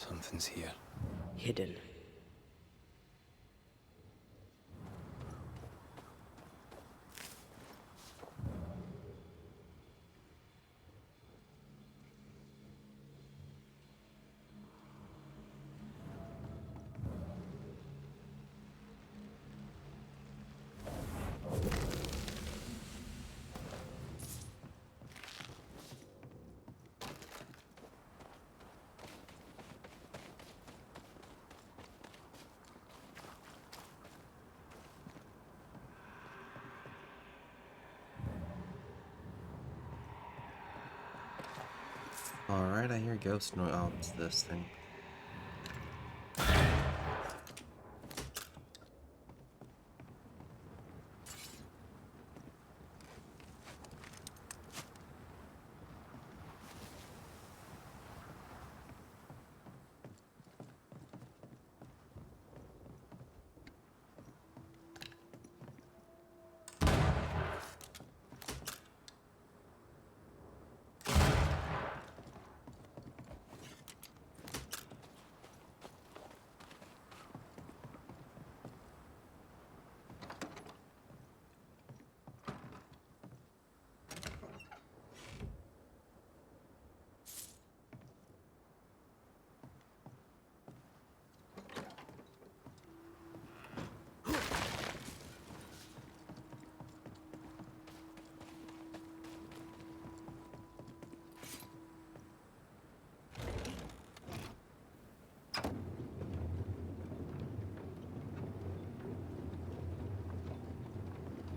Something's here. Hidden. Alright, I hear ghost noise. Oh, it's this thing.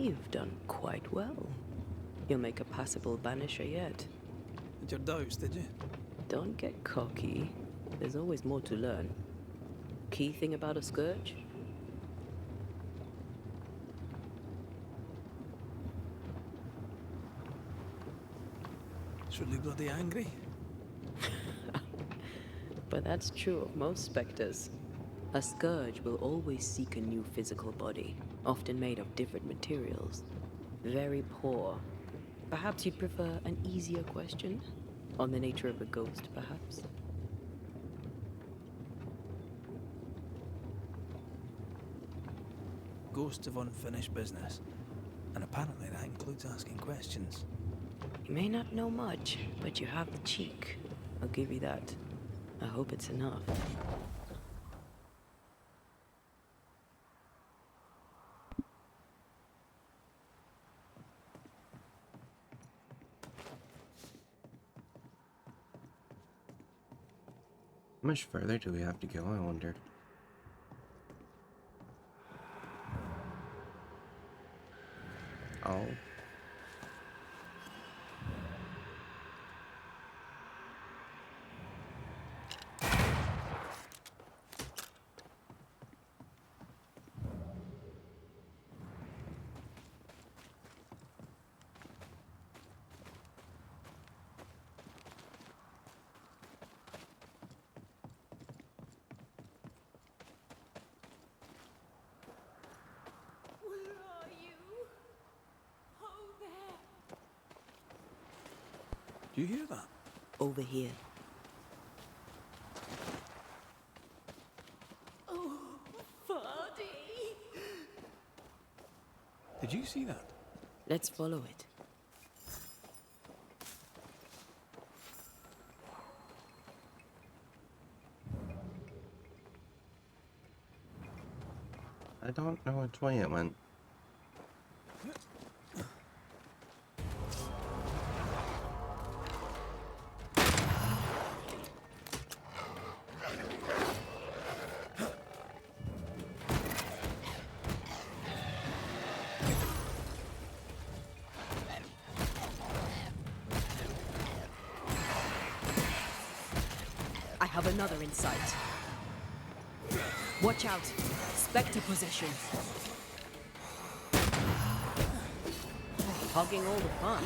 You've done quite well. You'll make a passable Banisher yet. Had your doubts, did you? Don't get cocky. There's always more to learn. Key thing about a scourge? It's really bloody angry. But that's true of most specters. A scourge will always seek a new physical body, often made of different materials. Very poor. Perhaps you'd prefer an easier question? On the nature of a ghost, perhaps? Ghosts of unfinished business. And apparently that includes asking questions. You may not know much, but you have the cheek. I'll give you that. I hope it's enough. How much further do we have to go, I wonder? Oh. Do you hear that? Over here. Did you see that? Let's follow it. I don't know which way it went. I have another in sight. Watch out! Spectre possession. Hogging all the fun.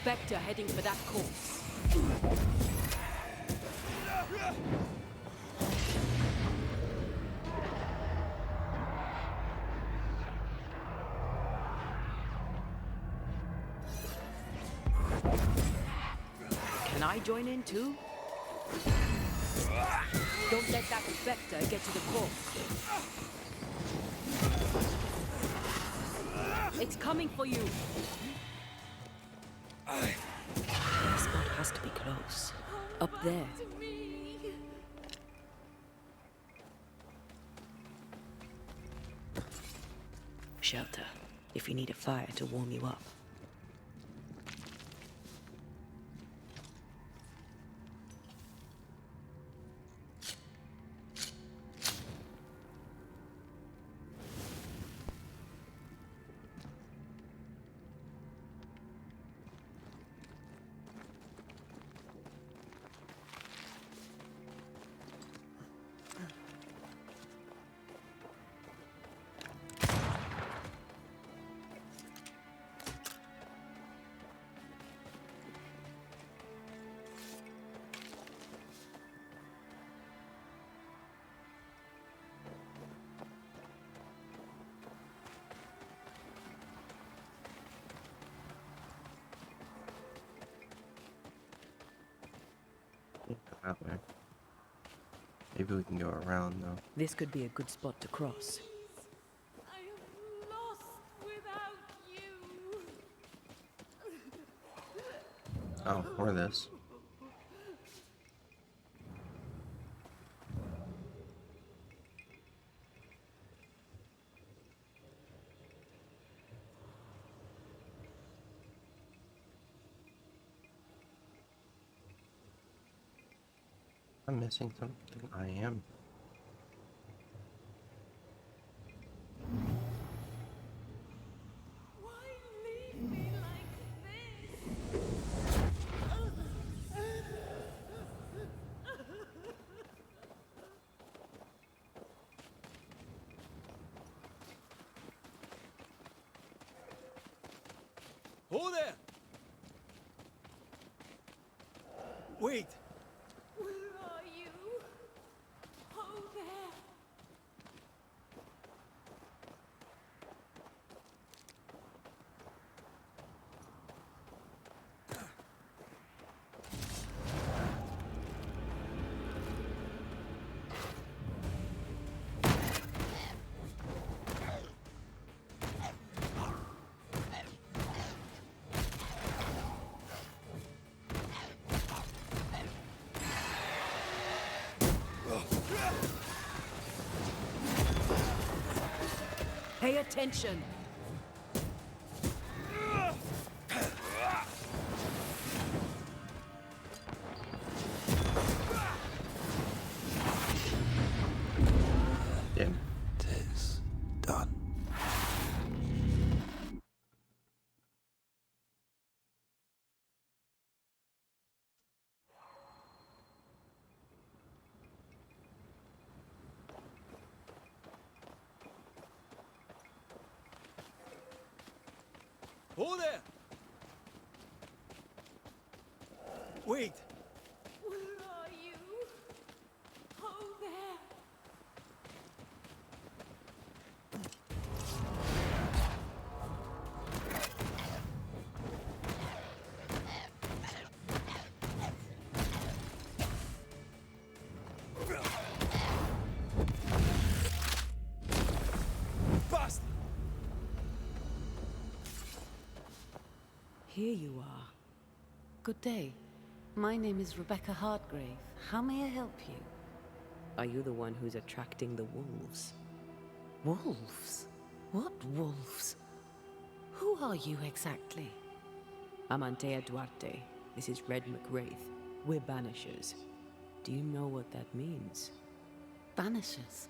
Spectre heading for that corpse. I join in too? Don't let that specter get to the corpse. It's coming for you. The spot has to be close. Up there. Shelter, if you need a fire to warm you up. That way. Maybe we can go around though. This could be a good spot to cross. I am lost without you. Oh, or this. I'm missing something. I am. Why leave me like this? Hold there! Wait! Where are you? Oh, there. Pay attention! Damn. Tis done. Hold there! Wait! Where are you? Oh, there. Bastard! Here you are. Good day. My name is Rebecca Hardgrave. How may I help you? Are you the one who's attracting the wolves? Wolves? What wolves? Who are you exactly? I'm Antea Duarte. This is Red McWraith. We're Banishers. Do you know what that means? Banishers.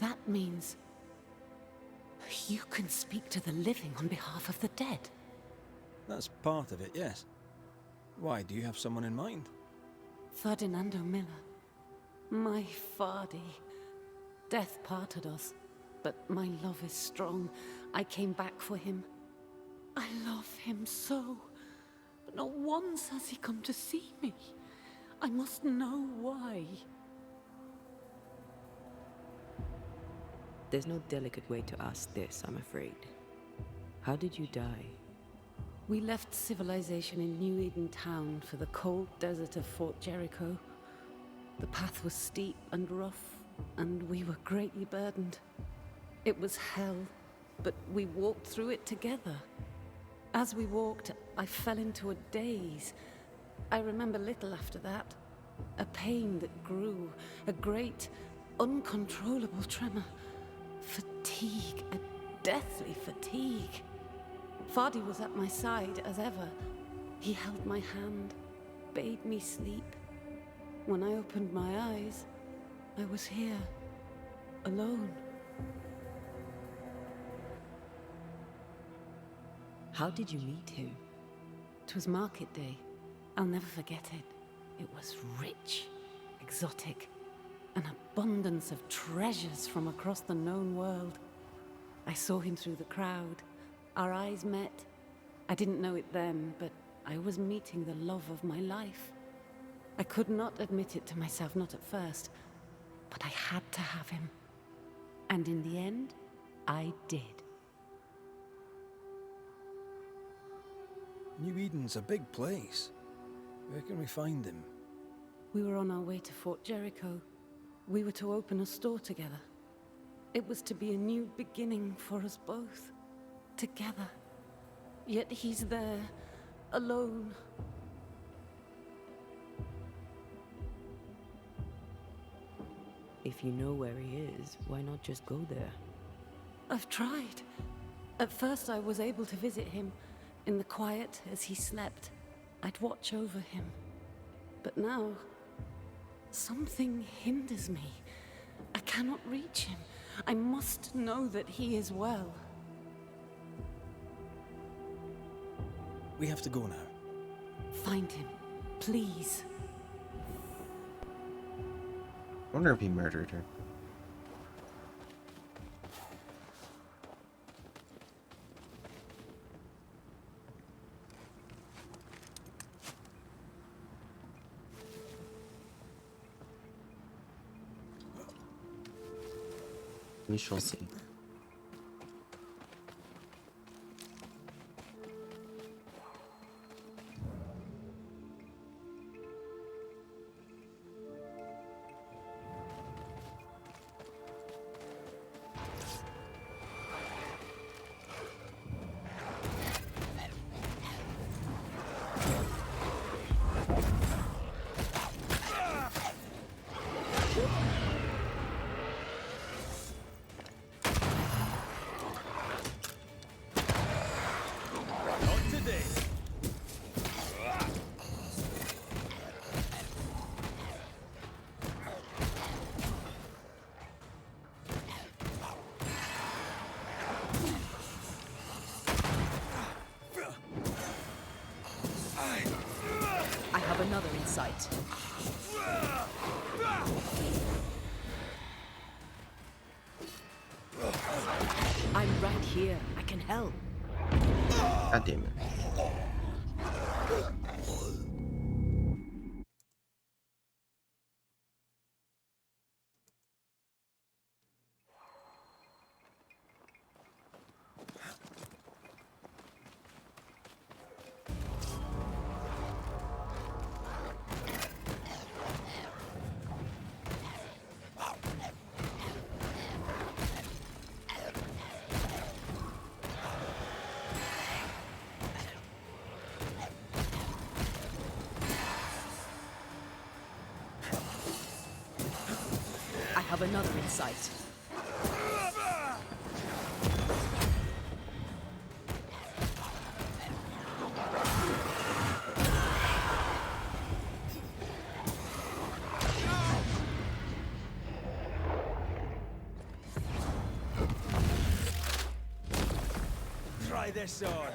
That means you can speak to the living on behalf of the dead. That's part of it, yes. Why, do you have someone in mind? Ferdinando Miller. My Fardy. Death parted us, but my love is strong. I came back for him. I love him so, but not once has he come to see me. I must know why. There's no delicate way to ask this, I'm afraid. How did you die? We left civilization in New Eden Town for the cold desert of Fort Jericho. The path was steep and rough, and we were greatly burdened. It was hell, but we walked through it together. As we walked, I fell into a daze. I remember little after that. A pain that grew, a great, uncontrollable tremor. Fatigue, a deathly fatigue. Fardy was at my side as ever. He held my hand, bade me sleep. When I opened my eyes, I was here, alone. How did you meet him? 'Twas market day. I'll never forget it. It was rich, exotic, an abundance of treasures from across the known world. I saw him through the crowd. Our eyes met. I didn't know it then, but I was meeting the love of my life. I could not admit it to myself, not at first, but I had to have him. And in the end, I did. New Eden's a big place. Where can we find him? We were on our way to Fort Jericho. We were to open a store together. It was to be a new beginning for us both. Together. Yet he's there, alone. If you know where he is, why not just go there? I've tried. At first I was able to visit him in the quiet as he slept. I'd watch over him. But now, something hinders me. I cannot reach him. I must know that he is well. We have to go now. Find him, please. I wonder if he murdered her. We shall see. I have another in sight. I'm right here. I can help. God damn it. I have another in sight. Try this on.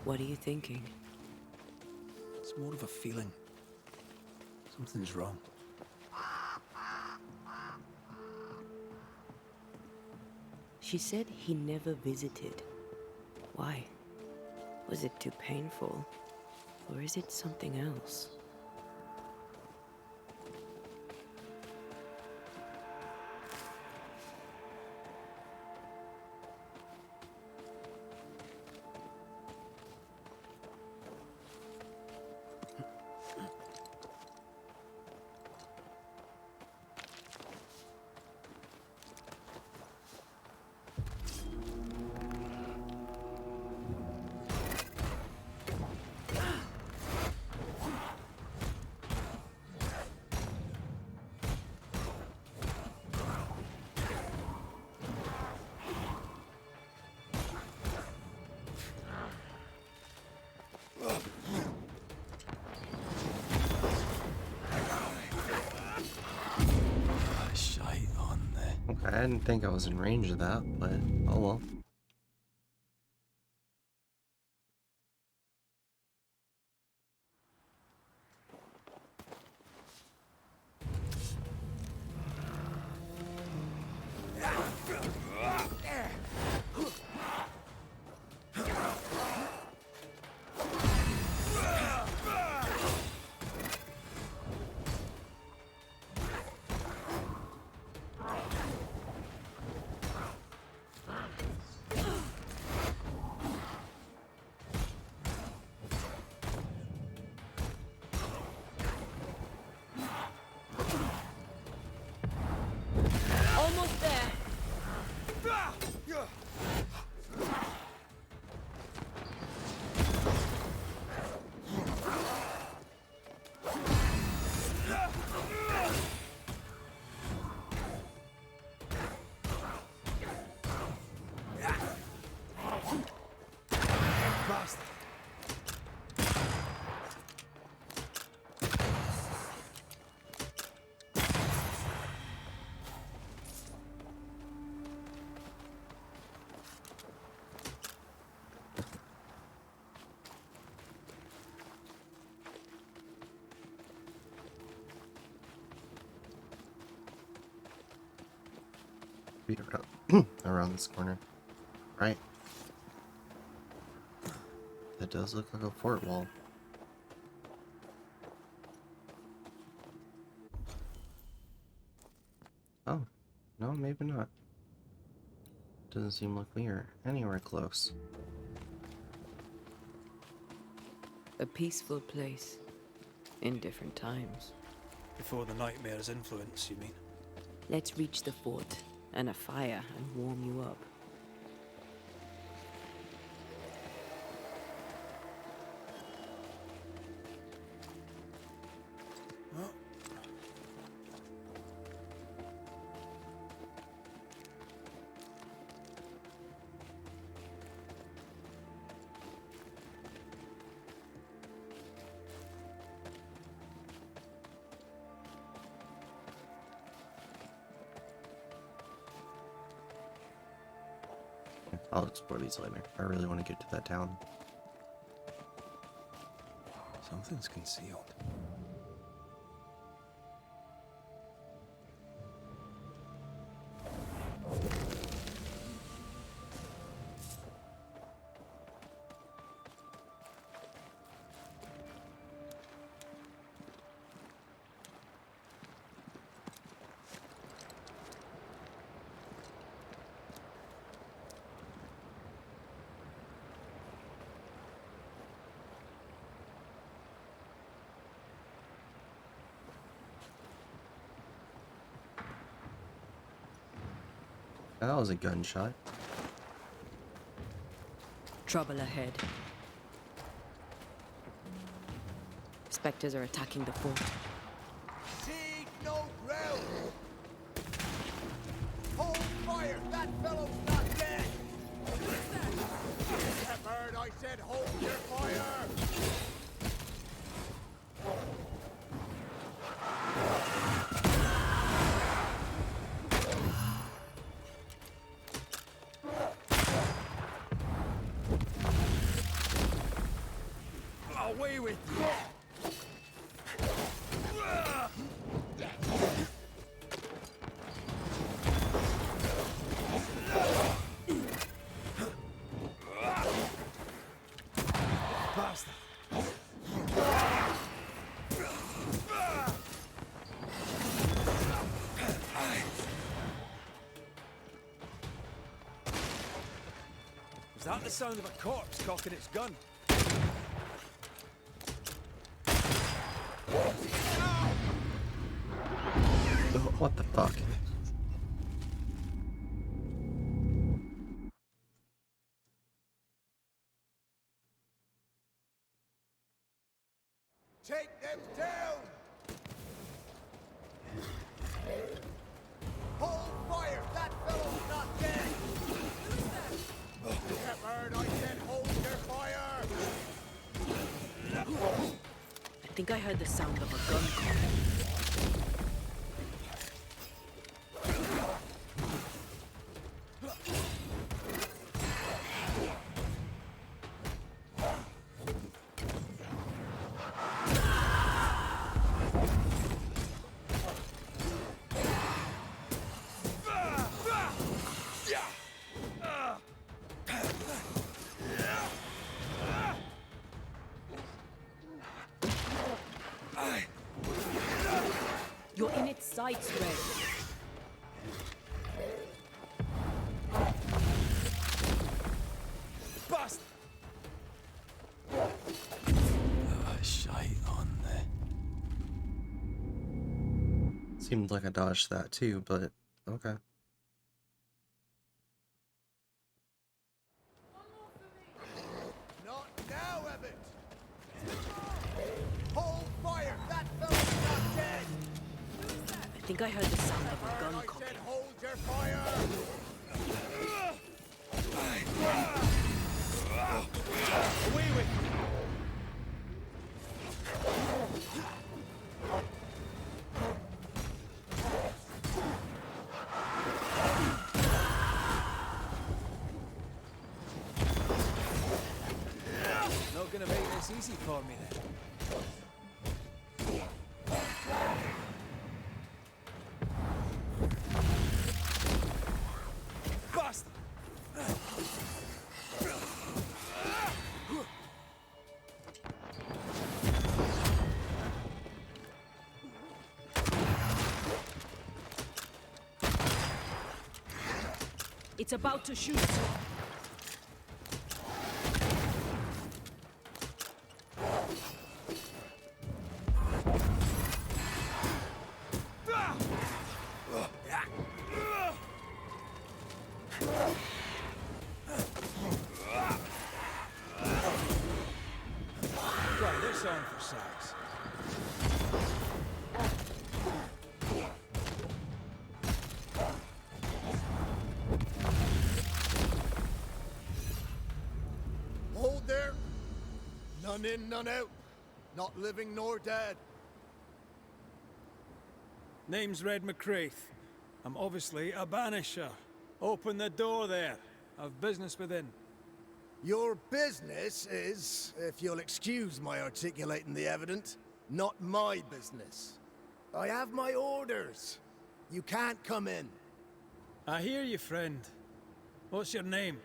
What are you thinking? It's more of a feeling. Something's wrong. She said he never visited. Why? Was it too painful? Or is it something else? Shite on there. Okay, I didn't think I was in range of that, but oh well. Almost there. Be around, around this corner. Right. That does look like a fort wall. Oh, no, maybe not. Doesn't seem like we are anywhere close. A peaceful place. In different times. Before the nightmare's influence, you mean? Let's reach the fort and a fire and warm you up. I'll explore these later. I really want to get to that town. Something's concealed. That was a gunshot. Trouble ahead. Spectres are attacking the fort. Seek no ground! Hold fire! That fellow's not dead! Shepard, I said hold your fire! Away with you! Bastard! Was that the sound of a corpse cocking its gun? What the fuck? Take them down! Hold fire! That fellow's not dead! Shepherd, I said hold your fire! I think I heard the sound of a gun cocking. You're in its sights, Red. Bastard! Shite on there. Seemed like I dodged that too, but okay. Not now, Ebbet! Hold fire! That fellow's not dead! I think I heard the sound of a gun I said cocking. hold your fire! Away with you! Not gonna make this easy for me then. Bastard! It's about to shoot. Try this on for size. Hold there! None in, none out. Not living nor dead. Name's Red McCraith. I'm obviously a banisher. Open the door there. I've business within. Your business is, if you'll excuse my articulating the evident, not my business. I have my orders. You can't come in. I hear you, friend. What's your name?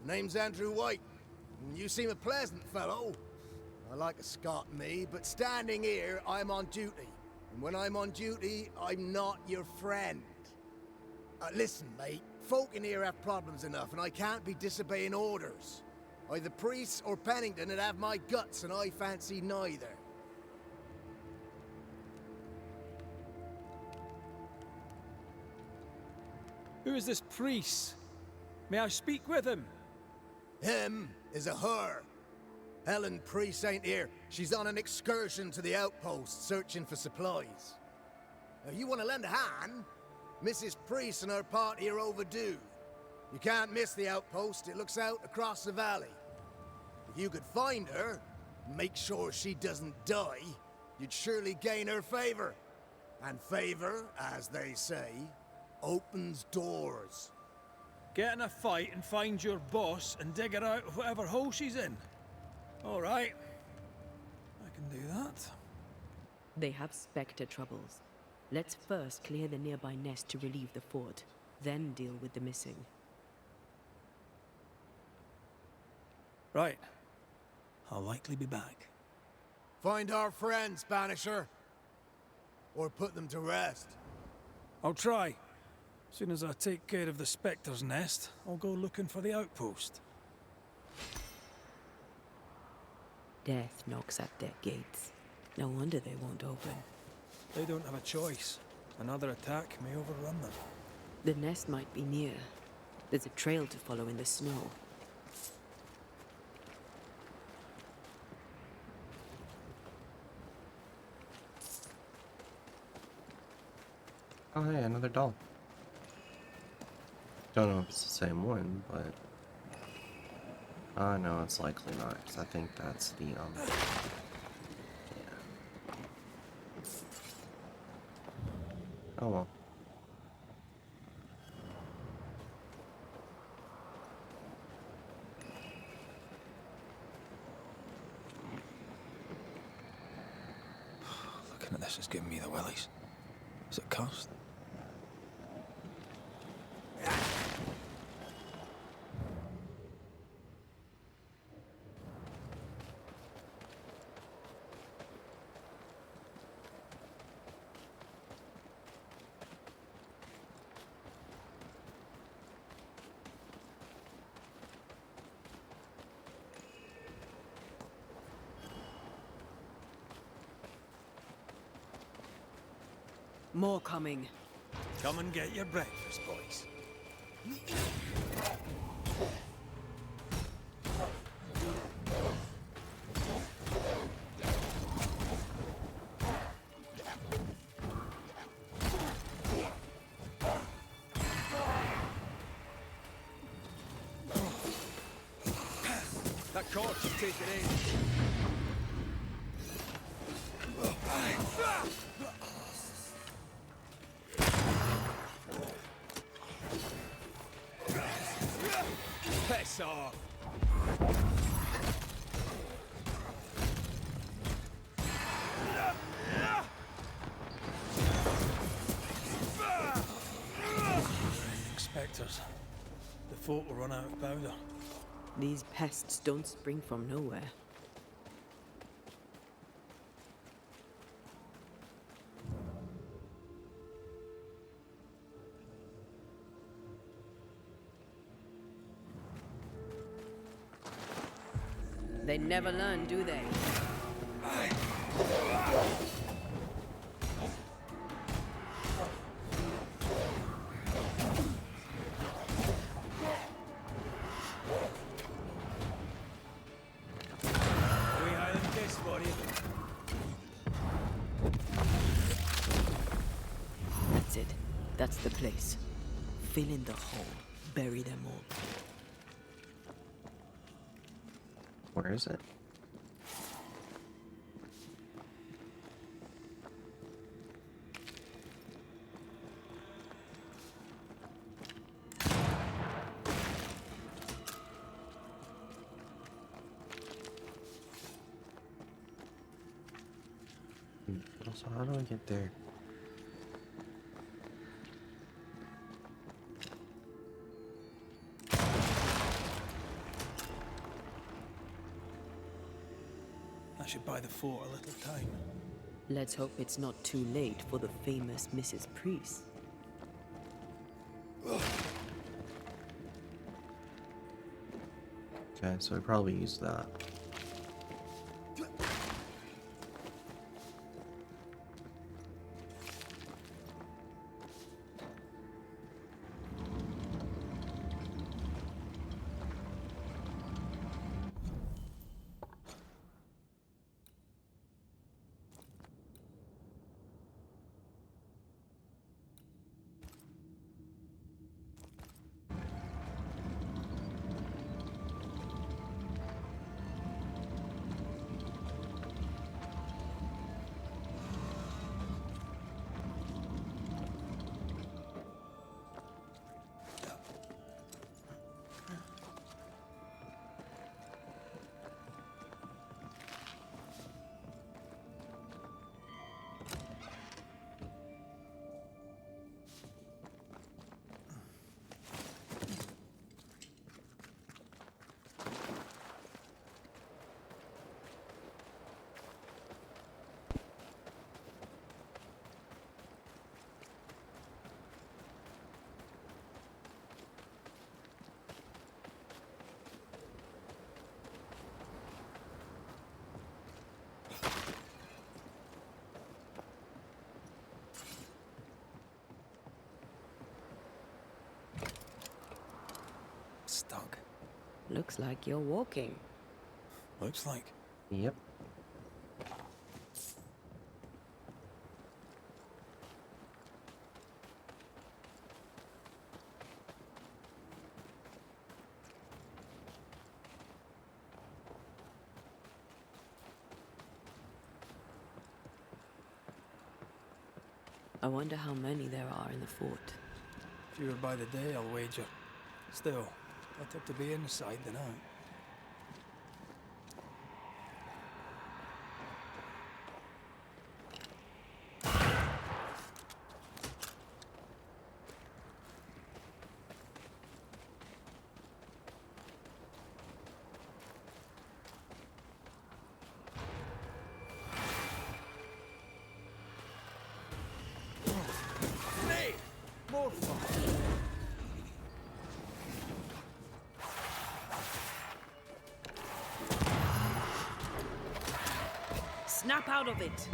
Name's Andrew White. And you seem a pleasant fellow. I like a Scot, me, but standing here, I'm on duty. And when I'm on duty, I'm not your friend. Listen, mate. Folk in here have problems enough, and I can't be disobeying orders. Either priests or Pennington would have my guts, and I fancy neither. Who is this priest? May I speak with him? Him is a her. Helen Priest ain't here. She's on an excursion to the outpost, searching for supplies. Now, you want to lend a hand? Mrs. Priest and her party are overdue. You can't miss the outpost. It looks out across the valley. If you could find her, make sure she doesn't die, you'd surely gain her favor. And favor, as they say, opens doors. Get in a fight and find your boss and dig her out of whatever hole she's in. All right. do that. They have Spectre troubles. Let's first clear the nearby nest to relieve the fort, then deal with the missing. Right. I'll likely be back. Find our friends, Banisher. Or put them to rest. I'll try. Soon as I take care of the Spectre's nest, I'll go looking for the outpost. Death knocks at their gates. No wonder they won't open. They don't have a choice. Another attack may overrun them. The nest might be near. There's a trail to follow in the snow. Oh, hey, another doll. Don't know if it's the same one, but... no, it's likely not, because I think that's the, yeah. Oh well. Looking at this is giving me the willies. Is it cursed? More coming. Come and get your breakfast, boys. That corpse should take it in. Piss off! Spectres. The fort will run out of powder. These pests don't spring from nowhere. They never learn, do they? We hide in case for you. That's it. That's the place. Fill in the hole. Bury them all. Where is it? Also, how do I get there? I should buy the fort a little time. Let's hope it's not too late for the famous Mrs. Priest. Okay, so I probably use that. Looks like you're walking. Looks like. Yep. I wonder how many there are in the fort. Fewer by the day, I'll wager. Still, better to be inside than out. Hey! More fun! Snap out of it!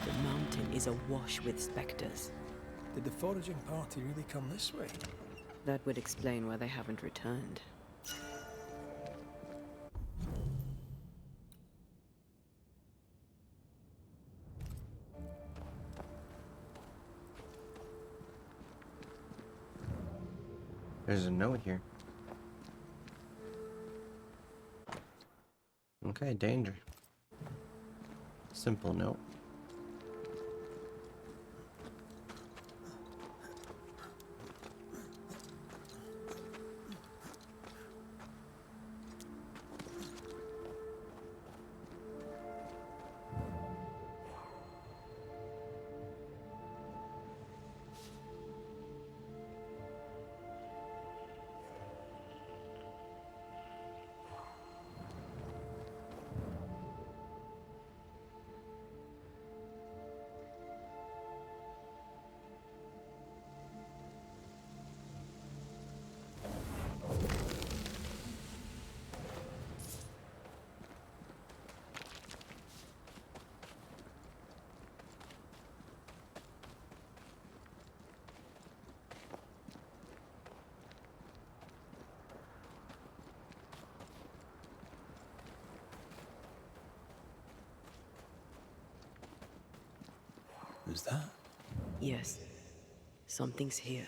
The mountain is awash with specters. Did the foraging party really come this way? That would explain why they haven't returned. There's a note here. Okay, danger. Simple note. Who's that? Yes, something's here.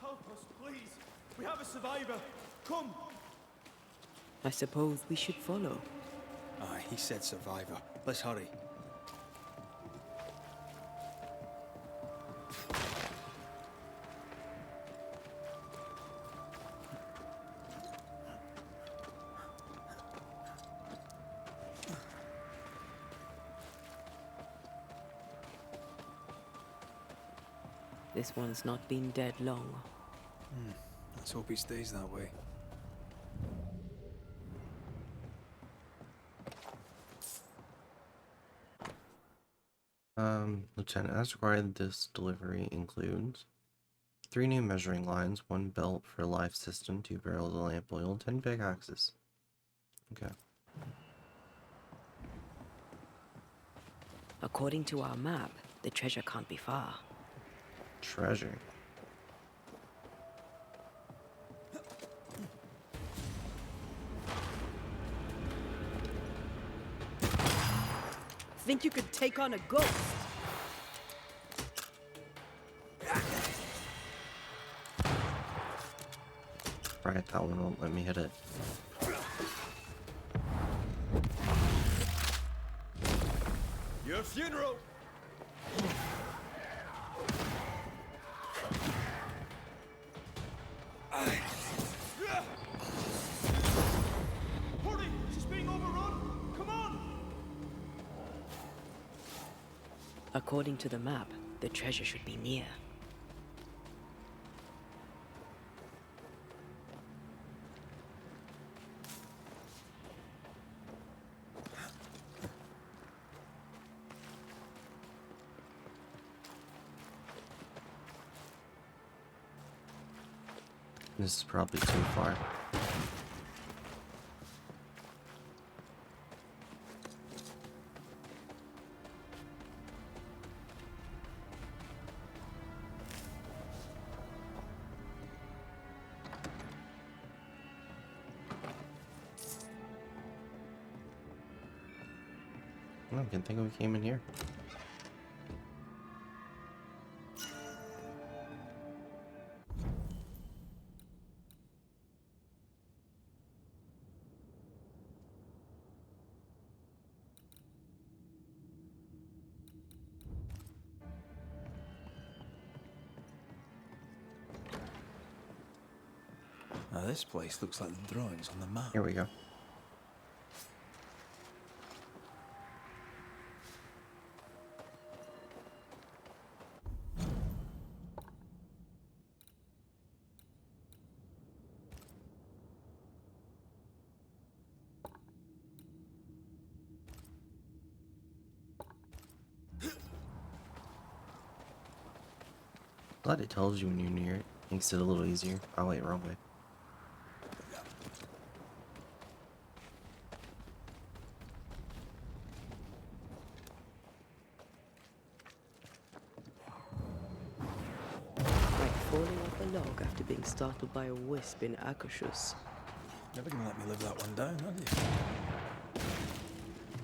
Help us, please. We have a survivor. Come. I suppose we should follow. Aye, he said survivor. Let's hurry. This one's not been dead long. Let's hope he stays that way. Lieutenant, as required, this delivery includes 3 new measuring lines, 1 belt for a life system, 2 barrels of lamp oil, 10 pickaxes. Okay. According to our map, the treasure can't be far. Treasure. Think you could take on a ghost? Right, that one won't let me hit it. Your funeral. Hurry! She's According to the map, the treasure should be near. This is probably too far. I didn't think we came in here. Now this place looks like the drawings on the map. Here we go. Glad it tells you when you're near it. Makes it a little easier. Oh wait, wrong way. Like falling off a log after being startled by a wisp in Akashus. Never gonna let me live that one down, are you?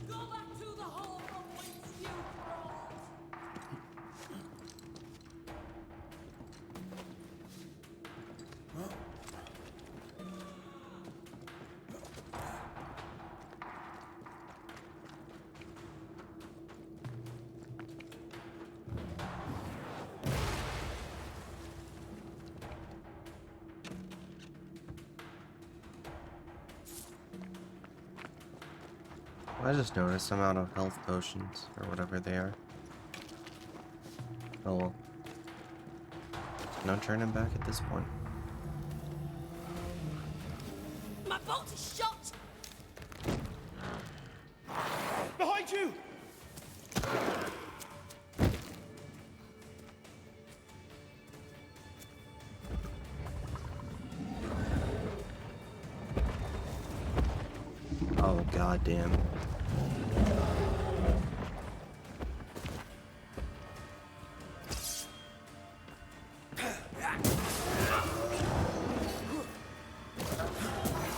Go back to the hole from whence you crawled. I just noticed I'm out of health potions, or whatever they are. Oh well. No turning back at this point. My bolt is shot! Behind you! Oh goddamn.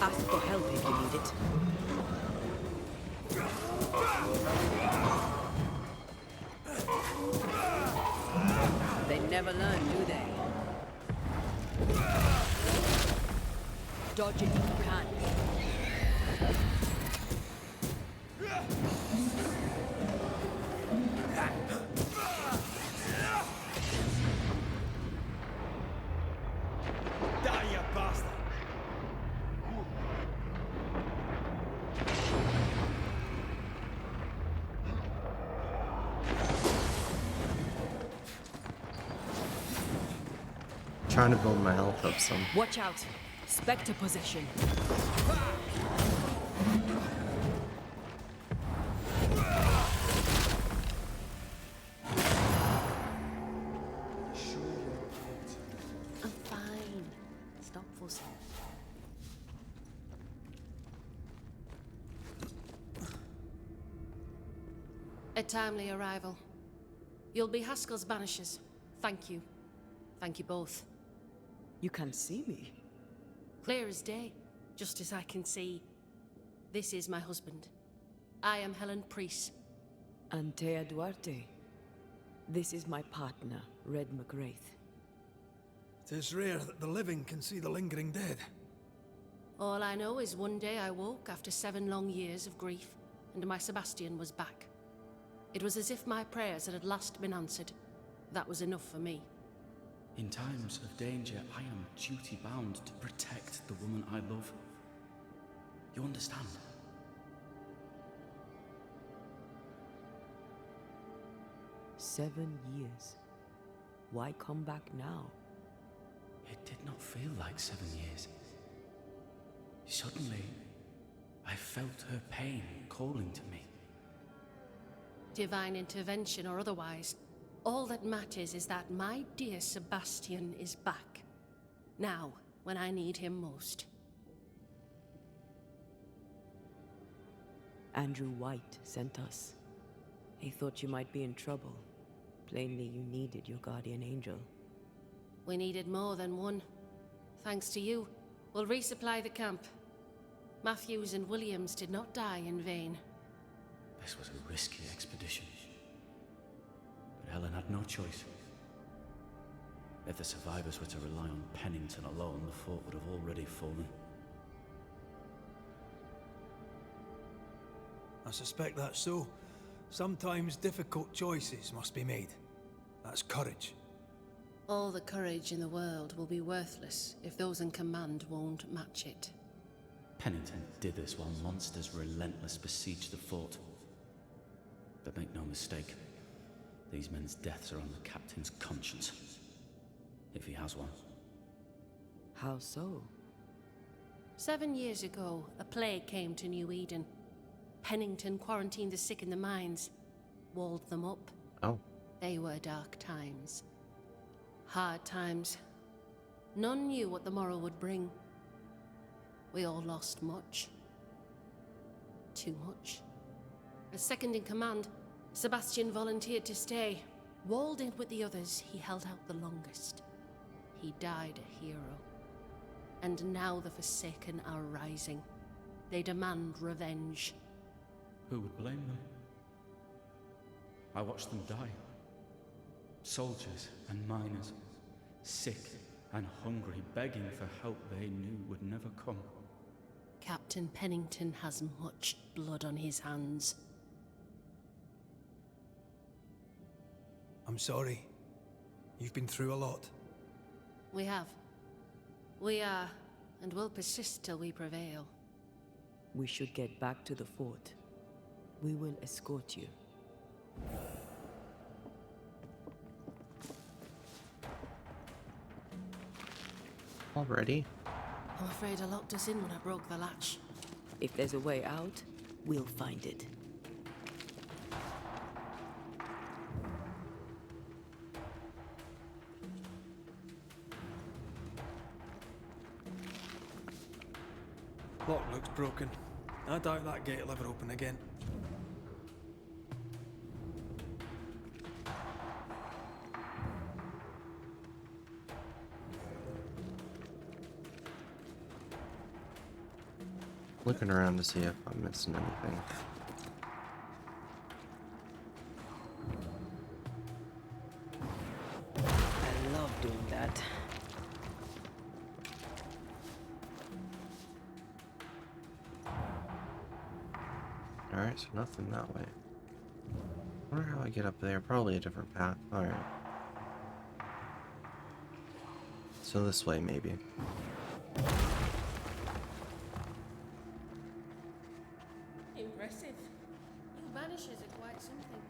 Ask for help if you need it. They never learn, do they? Dodge it if you can. Die, you bastard! Trying to build my health up some. Watch out! Spectre possession. I'm fine. Stop fussing. A timely arrival. You'll be Haskell's Banishers. Thank you. Thank you both. You can see me. Clear as day, just as I can see. This is my husband. I am Helen Priest. Antea Duarte. This is my partner, Red McGrath. It is rare that the living can see the lingering dead. All I know is one day I woke after 7 long years of grief, and my Sebastian was back. It was as if my prayers had at last been answered. That was enough for me. In times of danger, I am duty-bound to protect the woman I love. You understand? 7 years. Why come back now? It did not feel like 7 years. Suddenly, I felt her pain calling to me. Divine intervention or otherwise, all that matters is that my dear Sebastian is back. Now, when I need him most. Andrew White sent us. He thought you might be in trouble. Plainly, you needed your guardian angel. We needed more than one. Thanks to you, we'll resupply the camp. Matthews and Williams did not die in vain. This was a risky expedition. But Helen had no choice. If the survivors were to rely on Pennington alone, the fort would have already fallen. I suspect that's so. Sometimes difficult choices must be made. That's courage. All the courage in the world will be worthless if those in command won't match it. Pennington did this while monsters relentless besieged the fort. But make no mistake, these men's deaths are on the captain's conscience. If he has one. How so? 7 years ago, a plague came to New Eden. Pennington quarantined the sick in the mines, walled them up. Oh. They were dark times. Hard times. None knew what the morrow would bring. We all lost much. Too much. As second in command, Sebastian volunteered to stay. Walled in with the others, he held out the longest. He died a hero. And now the Forsaken are rising. They demand revenge. Who would blame them? I watched them die. Soldiers and miners, sick and hungry, begging for help they knew would never come. Captain Pennington has much blood on his hands. I'm sorry. You've been through a lot. We have. We are, and will persist till we prevail. We should get back to the fort. We will escort you. Already? I'm afraid I locked us in when I broke the latch. If there's a way out, we'll find it. Lock looks broken. I doubt that gate will ever open again. Looking around to see if I'm missing anything. I love doing that. Alright, so nothing that way. Wonder how I get up there. Probably a different path. Alright. So this way, maybe. Impressive. You Banishers are quite something.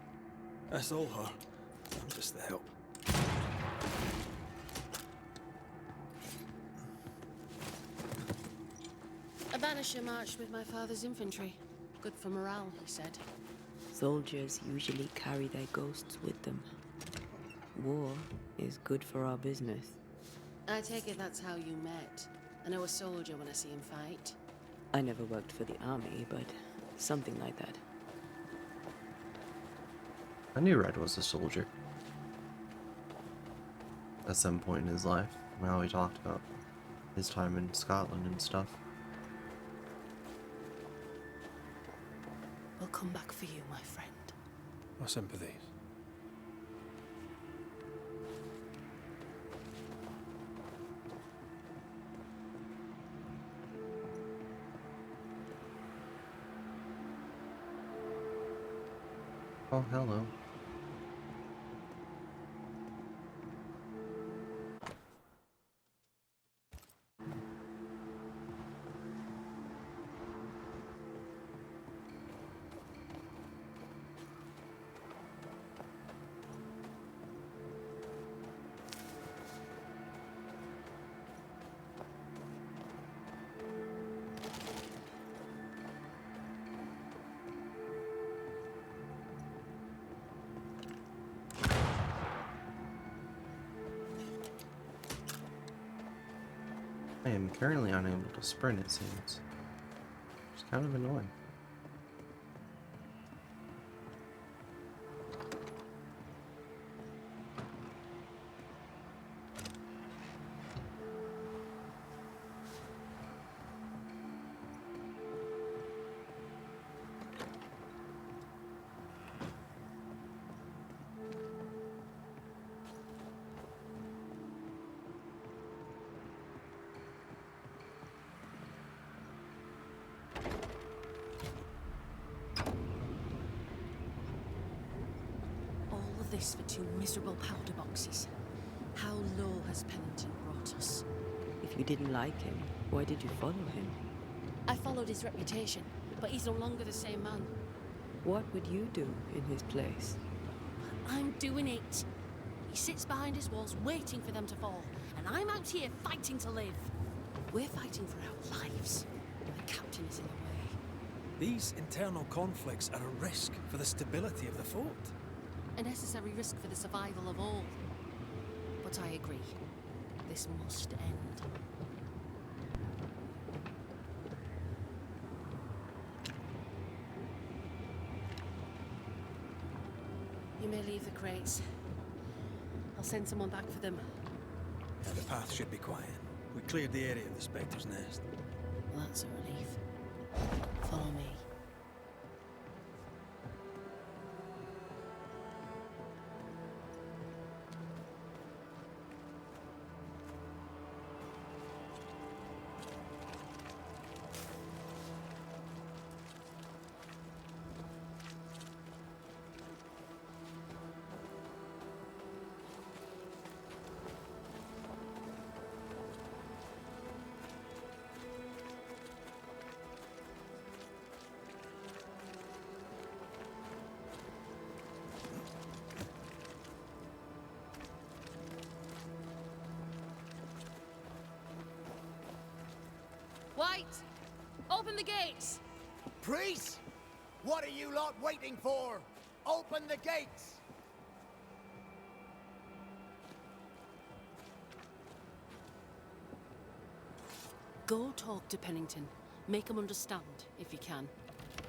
That's all her. I'm just the help. A Banisher marched with my father's infantry. Good for morale, he said. Soldiers usually carry their ghosts with them. War is good for our business. I take it that's how you met. I know a soldier when I see him fight. I never worked for the army, but something like that. I knew Red was a soldier. At some point in his life, how he talked about his time in Scotland and stuff. We'll come back for you, my friend. My sympathies. Oh, hello. I am currently unable to sprint, it seems. It's kind of annoying. All of this for 2 miserable powder boxes. How low has Pennington brought us? If you didn't like him, why did you follow him? I followed his reputation, but he's no longer the same man. What would you do in his place? I'm doing it. He sits behind his walls waiting for them to fall, and I'm out here fighting to live. We're fighting for our lives. The captain is in the way. These internal conflicts are a risk for the stability of the fort. A necessary risk for the survival of all. But I agree. This must end. You may leave the crates. I'll send someone back for them. Now the path should be quiet. We cleared the area of the Spectre's nest. Well, that's a relief. Follow me. White! Open the gates! Priest! What are you lot waiting for? Open the gates! Go talk to Pennington. Make him understand, if you can.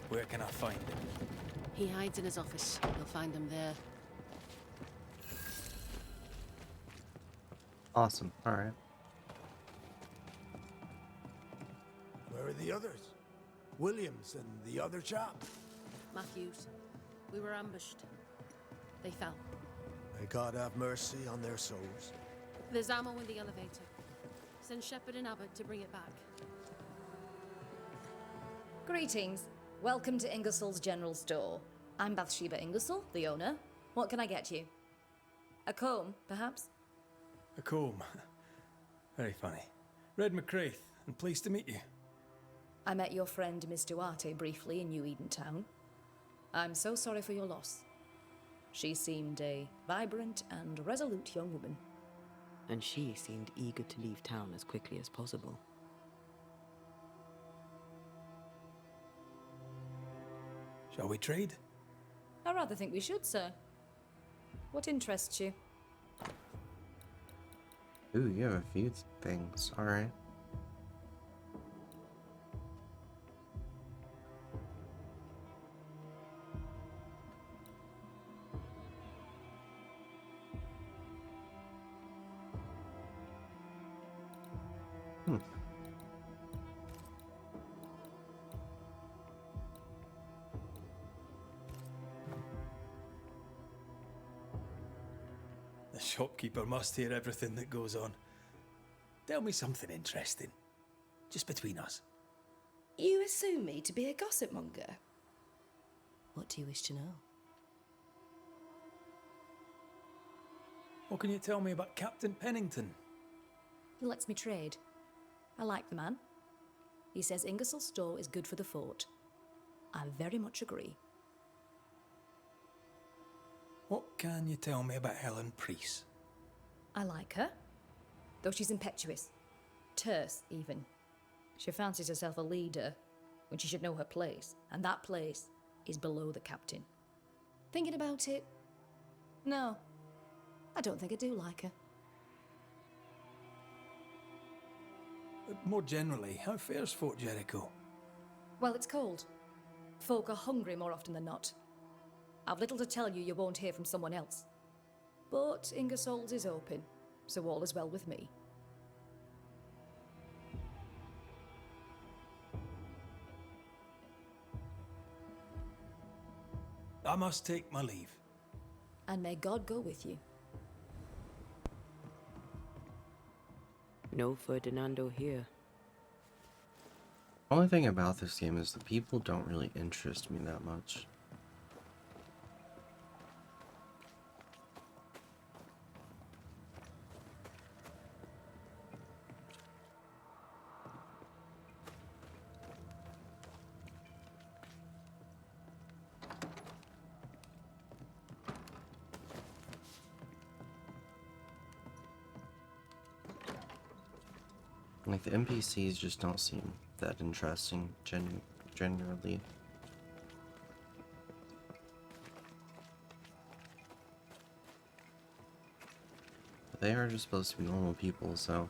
Where can I find him? He hides in his office. You'll find him there. Awesome. Alright. Where are the others? Williams and the other chap? Matthews. We were ambushed. They fell. May God have mercy on their souls. There's ammo in the elevator. Send Shepard and Abbott to bring it back. Greetings. Welcome to Ingersoll's General Store. I'm Bathsheba Ingersoll, the owner. What can I get you? A comb, perhaps? A comb. Very funny. Red McCraith, and pleased to meet you. I met your friend Miss Duarte briefly in New Eden Town. I'm so sorry for your loss. She seemed a vibrant and resolute young woman. And she seemed eager to leave town as quickly as possible. Shall we trade? I rather think we should, sir. What interests you? Ooh, you have a few things. Alright. The shopkeeper must hear everything that goes on. Tell me something interesting. Just between us. You assume me to be a gossip monger? What do you wish to know? What can you tell me about Captain Pennington? He lets me trade. I like the man. He says Ingersoll's store is good for the fort. I very much agree. What can you tell me about Helen Priest? I like her, though she's impetuous. Terse, even. She fancies herself a leader when she should know her place, and that place is below the captain. Thinking about it? No, I don't think I do like her. More generally, how fares Fort Jericho? Well, it's cold. Folk are hungry more often than not. I've little to tell you won't hear from someone else. But Ingersoll's is open, so all is well with me. I must take my leave. And may God go with you. No Ferdinando here. Only thing about this game is the people don't really interest me that much. Like, the NPCs just don't seem that interesting, generally. But they are just supposed to be normal people, so...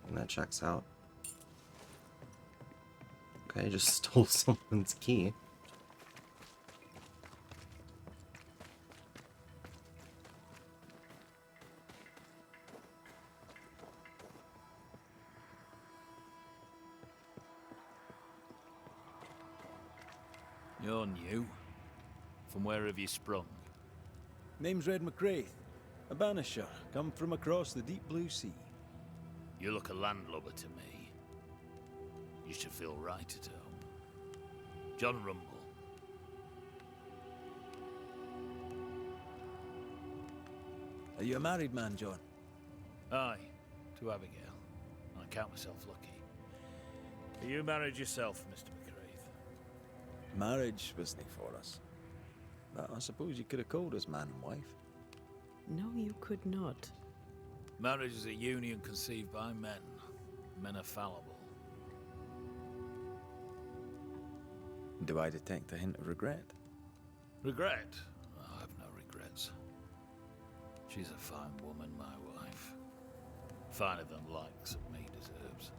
And that checks out. Okay, I just stole someone's key. You're new. From where have you sprung? Name's Red McCraith, a Banisher, come from across the deep blue sea. You look a landlubber to me. You should feel right at home. John Rumble. Are you a married man, John? Aye, to Abigail. I count myself lucky. Are you married yourself, Mr. McCraith? Marriage wasn't for us. But I suppose you could have called us man and wife. No, you could not. Marriage is a union conceived by men. Men are fallible. Do I detect a hint of regret? Regret? Oh, I have no regrets. She's a fine woman, my wife. Finer than likes of me deserves.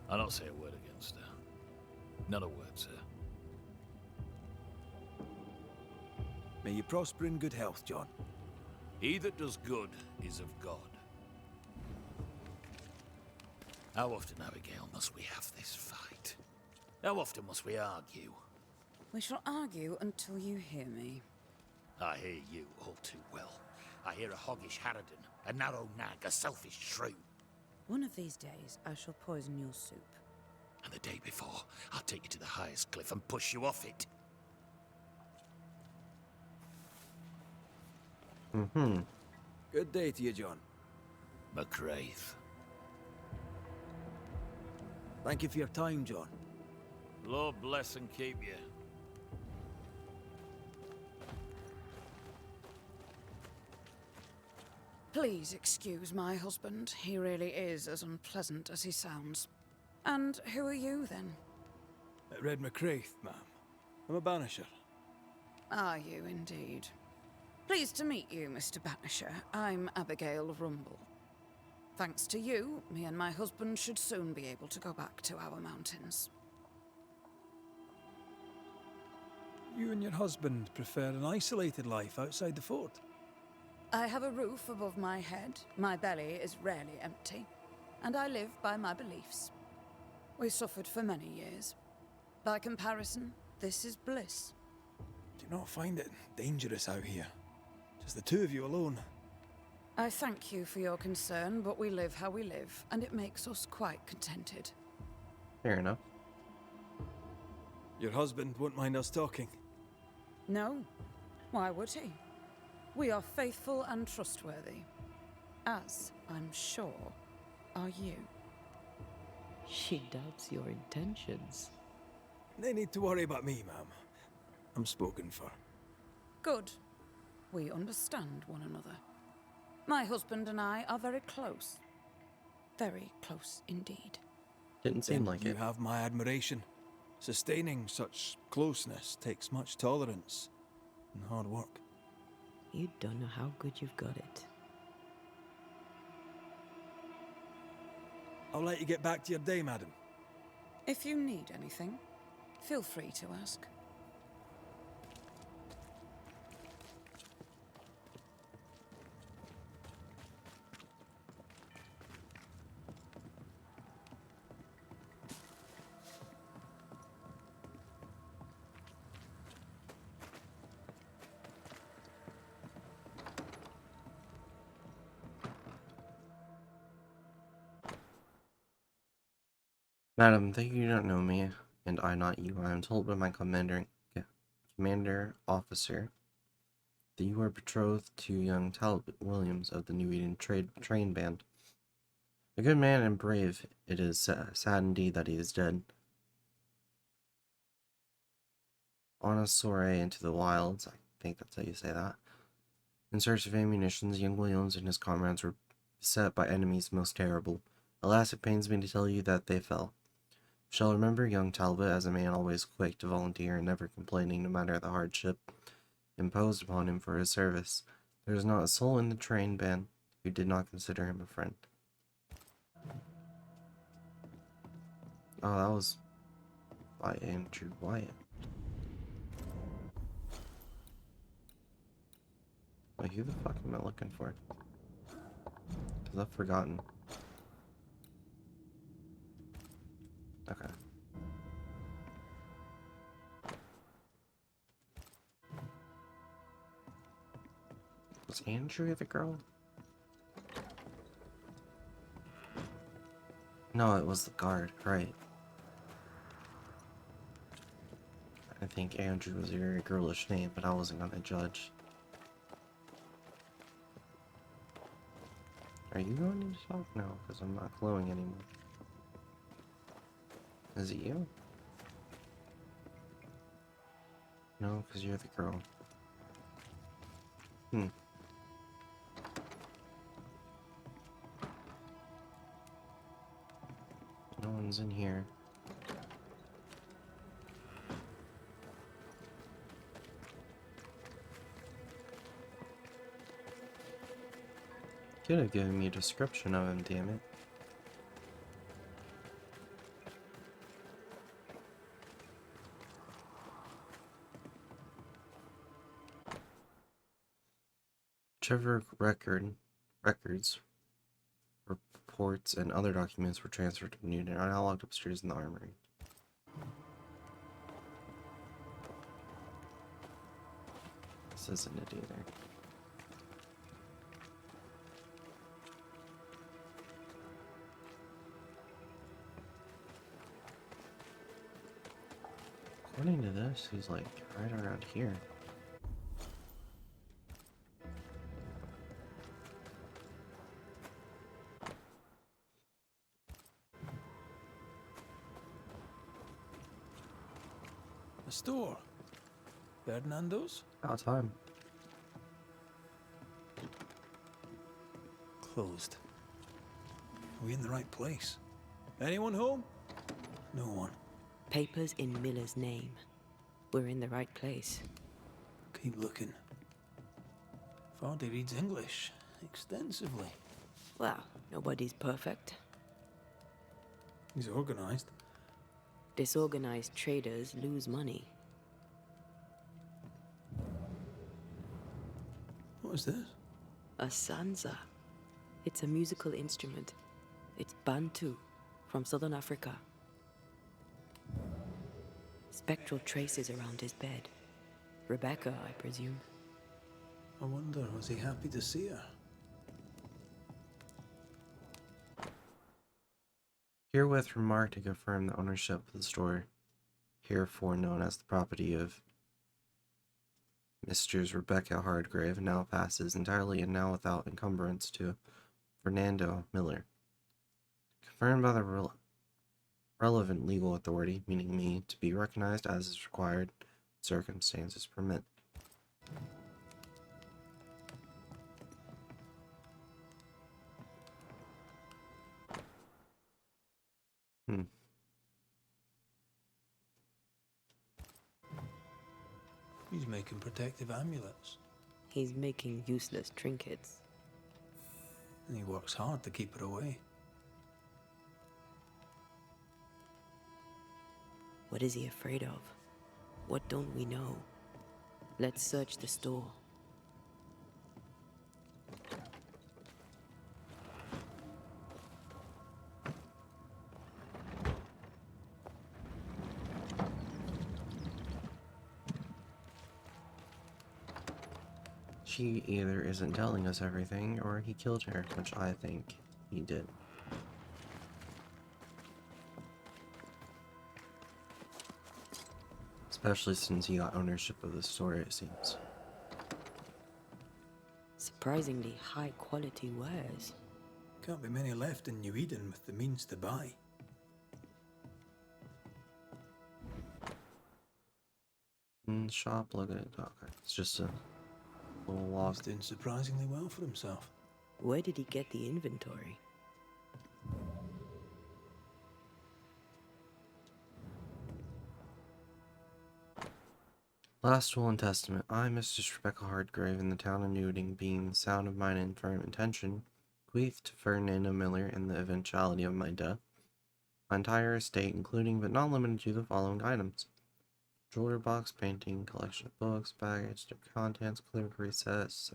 I'll not say a word against her. Not a word, sir. May you prosper in good health, John. He that does good is of God. How often, Abigail, must we have this fight? How often must we argue? We shall argue until you hear me. I hear you all too well. I hear a hoggish harridan, a narrow nag, a selfish shrew. One of these days, I shall poison your soup. And the day before, I'll take you to the highest cliff and push you off it. Mm-hmm. Good day to you, John. McCraith. Thank you for your time, John. Lord bless and keep you. Please excuse my husband. He really is as unpleasant as he sounds. And who are you, then? Red McCraith, ma'am. I'm a Banisher. Are you, indeed? Pleased to meet you, Mr. Banisher. I'm Abigail Rumble. Thanks to you, me and my husband should soon be able to go back to our mountains. You and your husband prefer an isolated life outside the fort. I have a roof above my head, my belly is rarely empty, and I live by my beliefs. We suffered for many years. By comparison, this is bliss. Do you not find it dangerous out here? Just the two of you alone. I thank you for your concern, but we live how we live, and it makes us quite contented. Fair enough. Your husband won't mind us talking. No. Why would he? We are faithful and trustworthy. As, I'm sure, are you. She doubts your intentions. No need to worry about me, ma'am. I'm spoken for. Good. We understand one another. My husband and I are very close. Very close indeed. Didn't seem Then like you it. have my admiration. Sustaining such closeness takes much tolerance and hard work. You don't know how good you've got it. I'll let you get back to your day, madam. If you need anything, feel free to ask. Madam, though you don't know me, and I not you, I am told by my commander officer that you are betrothed to young Talbot Williams of the New Eden train band. A good man and brave, it is sad indeed that he is dead. On a soiree into the wilds, I think that's how you say that, in search of ammunition, young Williams and his comrades were beset by enemies most terrible. Alas, it pains me to tell you that they fell. Shall remember young Talbot as a man always quick to volunteer and never complaining no matter the hardship imposed upon him for his service. There is not a soul in the train band who did not consider him a friend. Oh, that was by Andrew Wyatt. Wait, who the fuck am I looking for? Because I've forgotten. Okay. Was Andrew the girl? No, it was the guard, right. I think Andrew was a very girlish name, but I wasn't gonna judge. Are you going to talk? No, because I'm not glowing anymore. Is it you? No, because you're the girl. No one's in here. Could have given me a description of him, damn it. Whichever records, reports, and other documents were transferred to Newton are now locked upstairs in the armory. This isn't it either. According to this, he's like right around here. A store. Ferdinando's? About time. Closed. Are we in the right place? Anyone home? No one. Papers in Miller's name. We're in the right place. Keep looking. Vardy reads English extensively. Well, nobody's perfect. He's organized. Disorganized traders lose money. What is this? A sansa. It's a musical instrument. It's Bantu, from southern Africa. Spectral traces around his bed. Rebecca, I presume. I wonder, was he happy to see her? Herewith remark to confirm the ownership of the store, herefore known as the property of Mistress Rebecca Hardgrave, now passes entirely and now without encumbrance to Fernando Miller. Confirmed by the relevant legal authority, meaning me, to be recognized as is required, circumstances permit. He's making protective amulets. He's making useless trinkets. And he works hard to keep her away. What is he afraid of? What don't we know? Let's search the store. She either isn't telling us everything, or he killed her, which I think he did. Especially since he got ownership of the store, it seems. Surprisingly high quality wares. Can't be many left in New Eden with the means to buy. Shop, look at it. Okay, it's just a little log. He's doing surprisingly well for himself. Where did he get the inventory? Last will and testament. I, Mistress Rebecca Hardgrave, in the town of Newding, being the sound of mine and firm intention, bequeath to Ferdinando Miller in the eventuality of my death, my entire estate, including but not limited to the following items: jewelry box, painting, collection of books, baggage, their contents, calligraphy sets,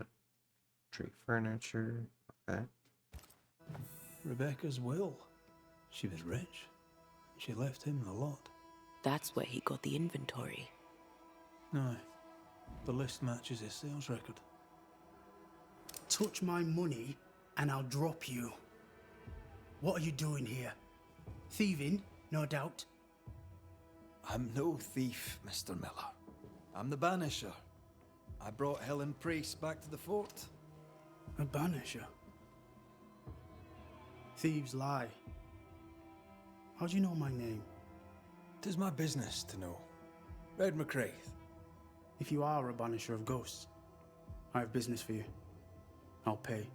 tree furniture. Okay. Rebecca's will. She was rich. She left him a lot. That's where he got the inventory. No. The list matches his sales record. Touch my money and I'll drop you. What are you doing here? Thieving, no doubt. I'm no thief, Mr. Miller. I'm the Banisher. I brought Helen Priest back to the fort. A banisher? Thieves lie. How do you know my name? 'Tis my business to know. Red McCraith. If you are a banisher of ghosts, I have business for you. I'll pay.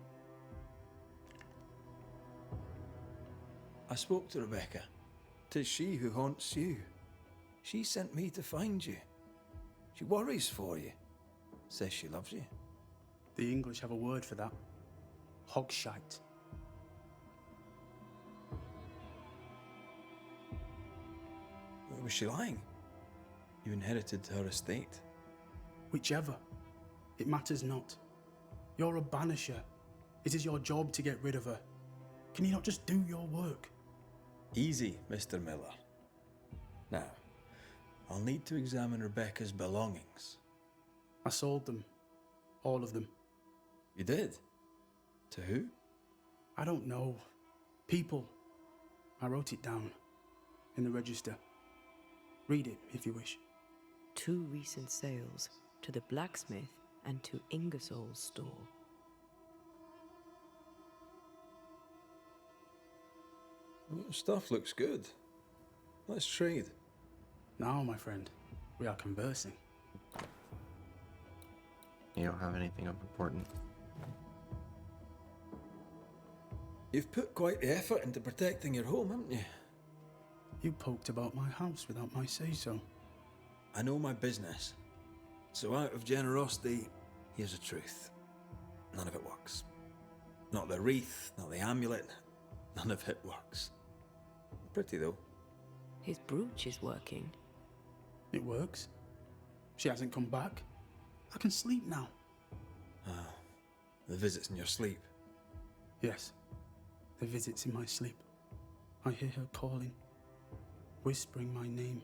I spoke to Rebecca. 'Tis she who haunts you. She sent me to find you. She worries for you. Says she loves you. The English have a word for that. Hogshite. Was she lying? You inherited her estate. Whichever. It matters not. You're a banisher. It is your job to get rid of her. Can you not just do your work? Easy, Mr. Miller. Now, I'll need to examine Rebecca's belongings. I sold them. All of them. You did? To who? I don't know. People. I wrote it down. In the register. Read it, if you wish. 2 recent sales to the blacksmith and to Ingersoll's store. Stuff looks good. Let's trade. Now, my friend, we are conversing. You don't have anything of importance. You've put quite the effort into protecting your home, haven't you? You poked about my house without my say-so. I know my business. So out of generosity, here's the truth. None of it works. Not the wreath, not the amulet. None of it works. Pretty, though. His brooch is working. It works. She hasn't come back. I can sleep now. Ah, the visits in your sleep. Yes, the visits in my sleep. I hear her calling, whispering my name.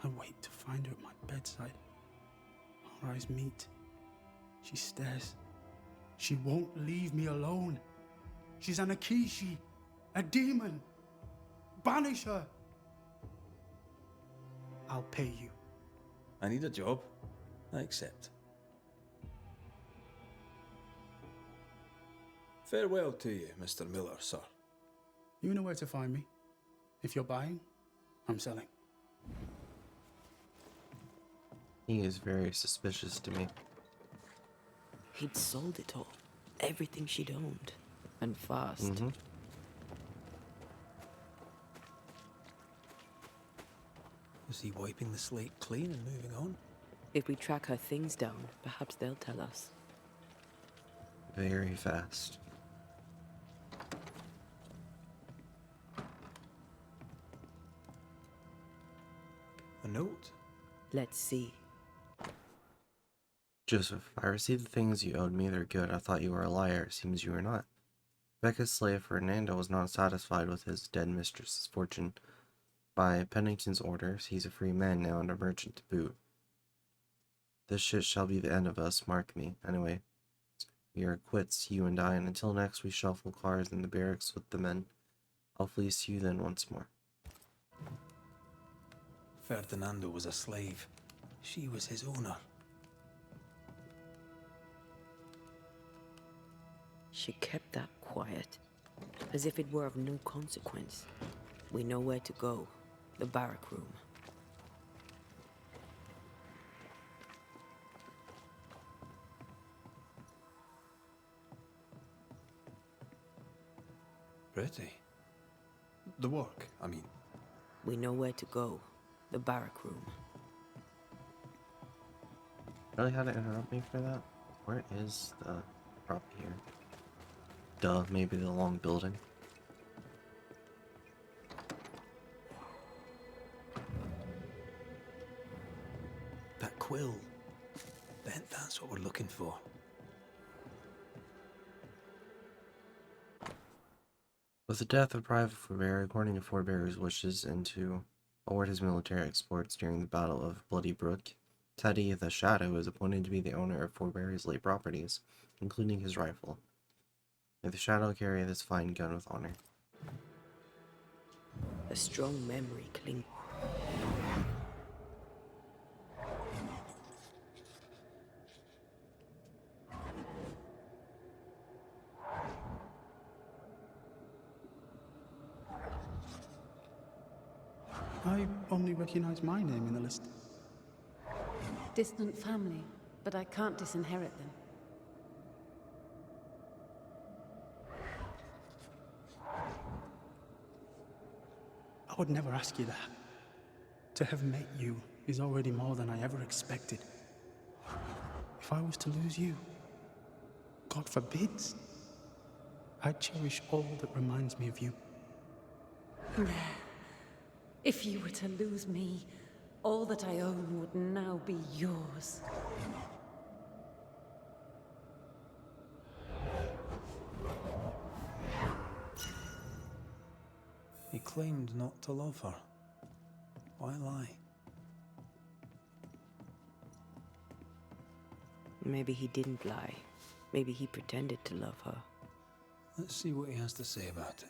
I wait to find her at my bedside. Our eyes meet. She stares. She won't leave me alone. She's an Akishi, a demon. Banish her. I'll pay you. I need a job. I accept. Farewell to you, Mr. Miller, sir. You know where to find me. If you're buying, I'm selling. He is very suspicious to me. He'd sold it all. Everything she'd owned. And fast. Mm-hmm. Is he wiping the slate clean and moving on? If we track her things down, perhaps they'll tell us. Very fast. note? Let's see. Joseph, I received the things you owed me. They're good. I thought you were a liar. It seems you are not. Becca's slave Fernando was not satisfied with his dead mistress's fortune. By Pennington's orders, he's a free man now and a merchant to boot. This shit shall be the end of us, mark me. Anyway, we are quits, you and I, and until next we shuffle cars in the barracks with the men. I'll fleece you then once more. Ferdinando was a slave. She was his owner. She kept that quiet, as if it were of no consequence. We know where to go. The barrack room. Pretty. The work, I mean. We know where to go. The barrack room. Really had to interrupt me for that? Where is the prop here? Duh, maybe the long building. That quill. Bet that's what we're looking for. With the death of Private Forbear, according to Forbear's wishes and to award his military exploits during the Battle of Bloody Brook, Teddy the Shadow is appointed to be the owner of Forbear's late properties, including his rifle. May the Shadow carry this fine gun with honor. A strong memory clings. I only recognize my name in the list. Distant family, but I can't disinherit them. I would never ask you that. To have met you is already more than I ever expected. If I was to lose you, God forbids, I'd cherish all that reminds me of you. If you were to lose me, all that I own would now be yours. He claimed not to love her. Why lie? Maybe he didn't lie. Maybe he pretended to love her. Let's see what he has to say about it.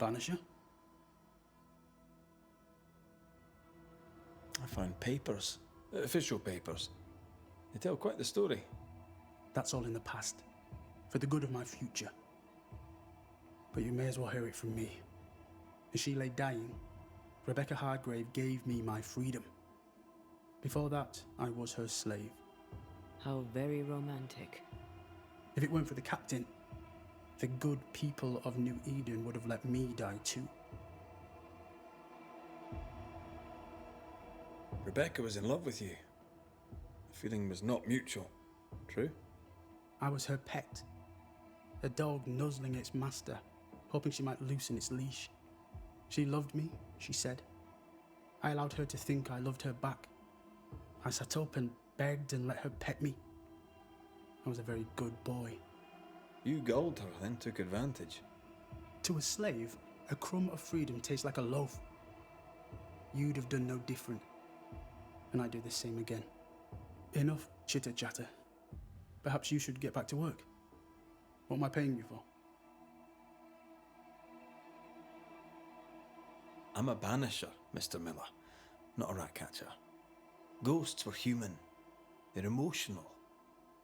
Banisher? I found papers. Official papers. They tell quite the story. That's all in the past. For the good of my future. But you may as well hear it from me. As she lay dying, Rebecca Hardgrave gave me my freedom. Before that, I was her slave. How very romantic. If it weren't for the captain, the good people of New Eden would have let me die too. Rebecca was in love with you. The feeling was not mutual. True? I was her pet. A dog nuzzling its master, hoping she might loosen its leash. She loved me, she said. I allowed her to think I loved her back. I sat up and begged and let her pet me. I was a very good boy. You gulled her, then took advantage. To a slave, a crumb of freedom tastes like a loaf. You'd have done no different. And I do the same again. Enough chitter-chatter. Perhaps you should get back to work. What am I paying you for? I'm a banisher, Mr. Miller, not a rat catcher. Ghosts were human. They're emotional.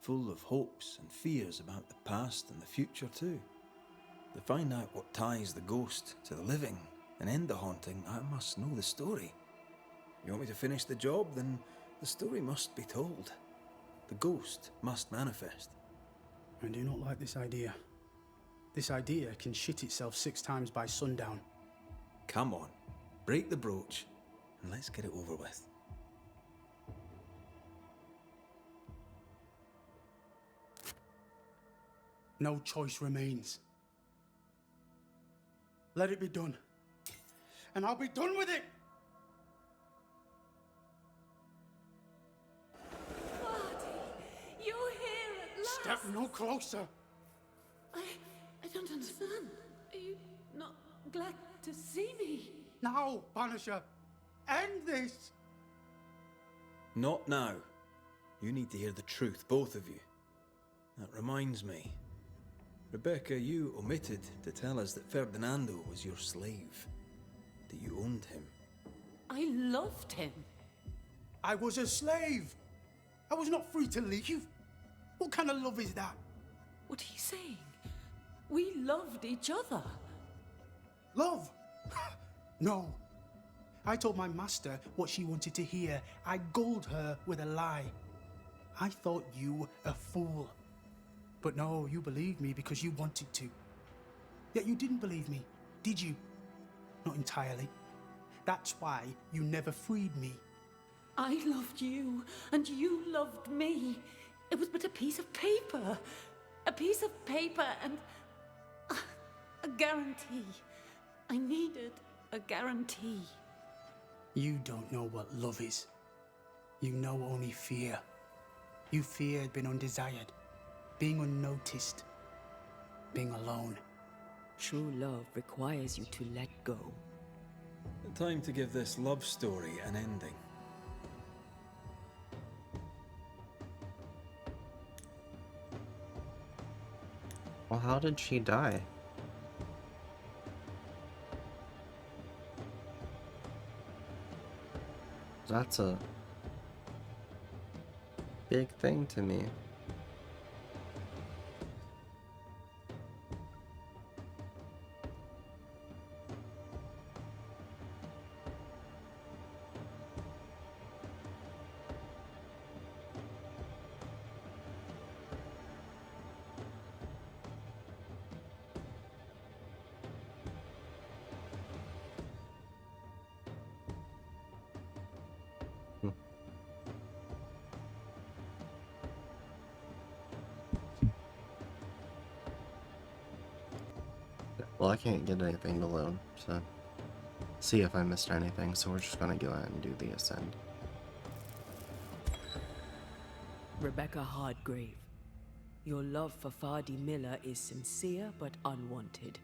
full of hopes and fears about the past and the future too. To find out what ties the ghost to the living and end the haunting, I must know the story. You want me to finish the job? Then the story must be told. The ghost must manifest. I do not like this idea. This idea can shit itself 6 times by sundown. Come on, break the brooch and let's get it over with. No choice remains. Let it be done. And I'll be done with it! You're here at last! Step no closer! I don't understand. Are you not glad to see me? Now, Banisher! End this! Not now. You need to hear the truth, both of you. That reminds me. Rebecca, you omitted to tell us that Ferdinando was your slave. That you owned him. I loved him. I was a slave! I was not free to leave. What kind of love is that? What are you saying? We loved each other. Love? No. I told my master what she wanted to hear. I gulled her with a lie. I thought you a fool. But no, you believed me because you wanted to. Yet you didn't believe me, did you? Not entirely. That's why you never freed me. I loved you, and you loved me. It was but a piece of paper. A piece of paper and a guarantee. I needed a guarantee. You don't know what love is. You know only fear. You feared being undesired, being unnoticed, being alone. True love requires you to let go. Time to give this love story an ending. Well, how did she die? That's a big thing to me. Well, I can't get anything below, so see if I missed anything, so we're just gonna go ahead and do the ascend. Rebecca Hardgrave, your love for Fardy Miller is sincere but unwanted.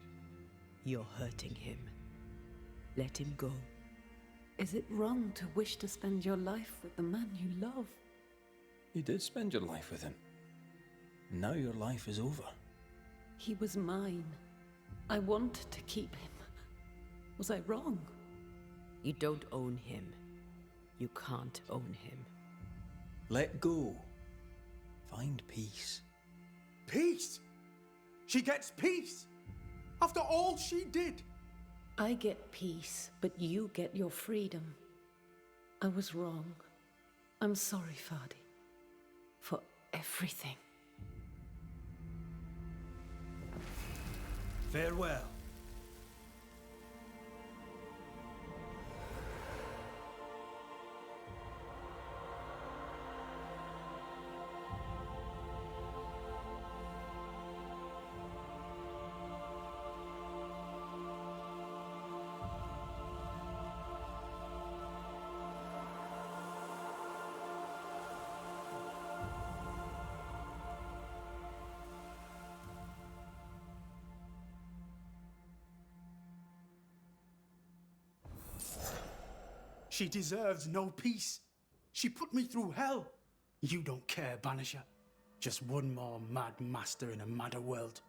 You're hurting him. Let him go. Is it wrong to wish to spend your life with the man you love? You did spend your life with him. Now your life is over. He was mine. I wanted to keep him. Was I wrong? You don't own him. You can't own him. Let go. Find peace. Peace? She gets peace? After all she did? I get peace, but you get your freedom. I was wrong. I'm sorry, Fardy. For everything. Farewell. She deserves no peace. She put me through hell. You don't care, Banisher. Just one more mad master in a madder world.